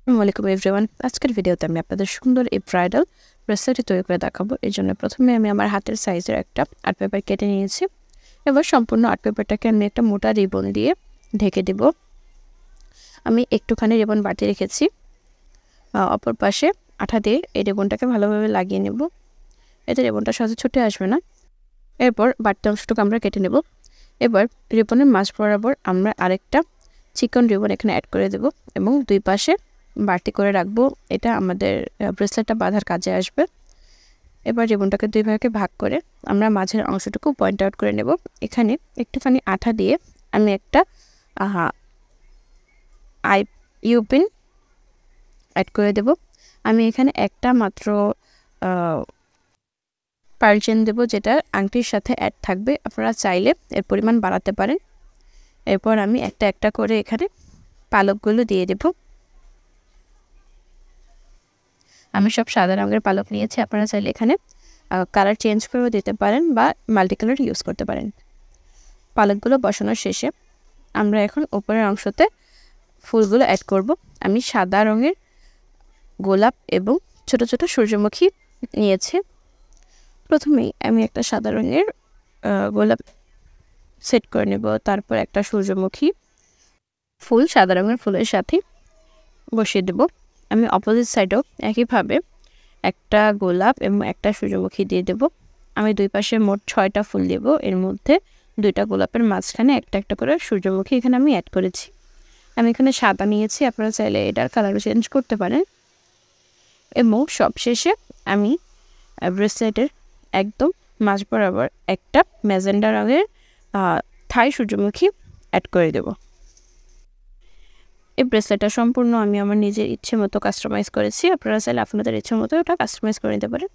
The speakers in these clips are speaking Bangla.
আসসালামু আলাইকুম এভরিওয়ান। আজকের ভিডিওতে আমি আপনাদের সুন্দর এই ব্রাইডাল ব্রেসলেটটি তৈরি করে দেখাবো। এর জন্য প্রথমে আমি আমার হাতের সাইজের একটা আর্ট পেপার কেটে নিয়েছি। এবার সম্পূর্ণ আর্ট পেপারটাকে আমি একটা মোটা রিবন দিয়ে ঢেকে দেব। আমি একটুখানি রিবন বাড়তি রেখেছি। অপর পাশে আঠা দিয়ে এই রিবনটাকে ভালোভাবে লাগিয়ে নেব। এতে রিবনটা সহজে ছুটে আসবে না। এরপর বাড়তি অংশটুকু আমরা কেটে নেব। এবার রিবনের মাঝ বরাবর আমরা আরেকটা চিকন রিবন এখানে অ্যাড করে দেব এবং দুই পাশে বাড়তি করে রাখবো। এটা আমাদের ব্রেসলেটটা বাঁধার কাজে আসবে। এবার রিবনটাকে দুই ভাগে ভাগ করে আমরা মাঝের অংশটুকু পয়েন্ট আউট করে নেব। এখানে একটুখানি আঠা দিয়ে আমি একটা ইউপিন অ্যাড করে দেব। আমি এখানে একটা মাত্র পার্ল চেন দেবো, যেটা আংটির সাথে অ্যাড থাকবে। আপনারা চাইলে এর পরিমাণ বাড়াতে পারেন। এরপর আমি একটা একটা করে এখানে পালকগুলো দিয়ে দেব। আমি সব সাদা রঙের পালক নিয়েছি। আপনারা চাইলে এখানে কালার চেঞ্জ করেও দিতে পারেন বা মাল্টি কালার ইউজ করতে পারেন। পালকগুলো বসানোর শেষে আমরা এখন উপরের অংশতে ফুলগুলো অ্যাড করব। আমি সাদা রঙের গোলাপ এবং ছোট ছোট সূর্যমুখী নিয়েছি। প্রথমেই আমি একটা সাদা রঙের গোলাপ সেট করে নেব, তারপর একটা সূর্যমুখী ফুল সাদা রঙের ফুলের সাথে বসিয়ে দেব। আমি অপোজিট সাইডেও একইভাবে একটা গোলাপ এবং একটা সূর্যমুখী দিয়ে দেব। আমি দুই পাশে মোট 6টা ফুল দেব। এর মধ্যে 2টা গোলাপের মাঝখানে একটা একটা করে সূর্যমুখী এখানে আমি অ্যাড করেছি। আমি এখানে সাদা নিয়েছি, আপনারা চাইলে এটার কালারও চেঞ্জ করতে পারেন। এবং সবশেষে আমি ব্রেসলেটের একদম মাঝ বরাবর একটা ম্যাজেন্ডা রঙের থাই সূর্যমুখী অ্যাড করে দেব। এই ব্রেসলেটটা সম্পূর্ণ আমি আমার নিজের ইচ্ছে মতো কাস্টমাইজ করেছি। আপনারা চাইলে আপনাদের ইচ্ছে মতো ওটা কাস্টমাইজ করে নিতে পারেন।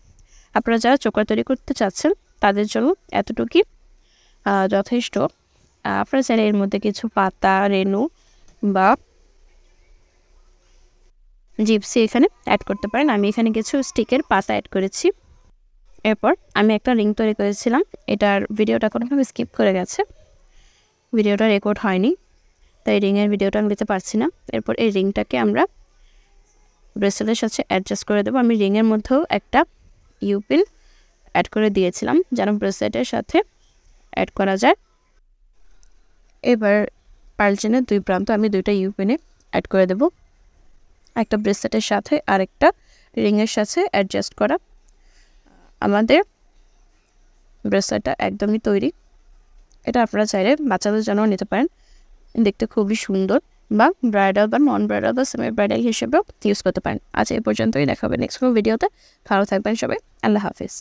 আপনারা যারা চোকার তৈরি করতে চাচ্ছেন তাদের জন্য এতটুকুই যথেষ্ট। আপনারা চাইলে এর মধ্যে কিছু পাতা, রেনু বা জিপসি এখানে অ্যাড করতে পারেন। আমি এখানে কিছু স্টিকের পাতা অ্যাড করেছি। এরপর আমি একটা রিং তৈরি করেছিলাম। এটার ভিডিওটা কোনোভাবে স্কিপ করে গেছে, ভিডিওটা রেকর্ড হয়নি, তাই রিংয়ের ভিডিওটা আমি দিতে পারছি না। এরপর এই রিংটাকে আমরা ব্রেসলেটের সাথে অ্যাডজাস্ট করে দেবো। আমি রিংয়ের মধ্যেও একটা ইউপিন অ্যাড করে দিয়েছিলাম যেন ব্রেসলেটের সাথে অ্যাড করা যায়। এবার পার্ল চেনের দুই প্রান্ত আমি 2টা ইউপিনে অ্যাড করে দেব, একটা ব্রেসলেটের সাথে আর একটা রিংয়ের সাথে অ্যাডজাস্ট করা। আমাদের ব্রেসলেটটা একদমই তৈরি। এটা আপনারা চাইলে বাচ্চাদের জন্য নিতে পারেন, দেখতে খুবই সুন্দর, বা ব্রাইডাল বা নন ব্রাইডাল বা সেমি ব্রাইডাল হিসেবেও ইউজ করতে পারেন। আজ এই পর্যন্তই, দেখা হবে নেক্সট কোনো ভিডিওতে। ভালো থাকবেন সবাই। আল্লাহ হাফিজ।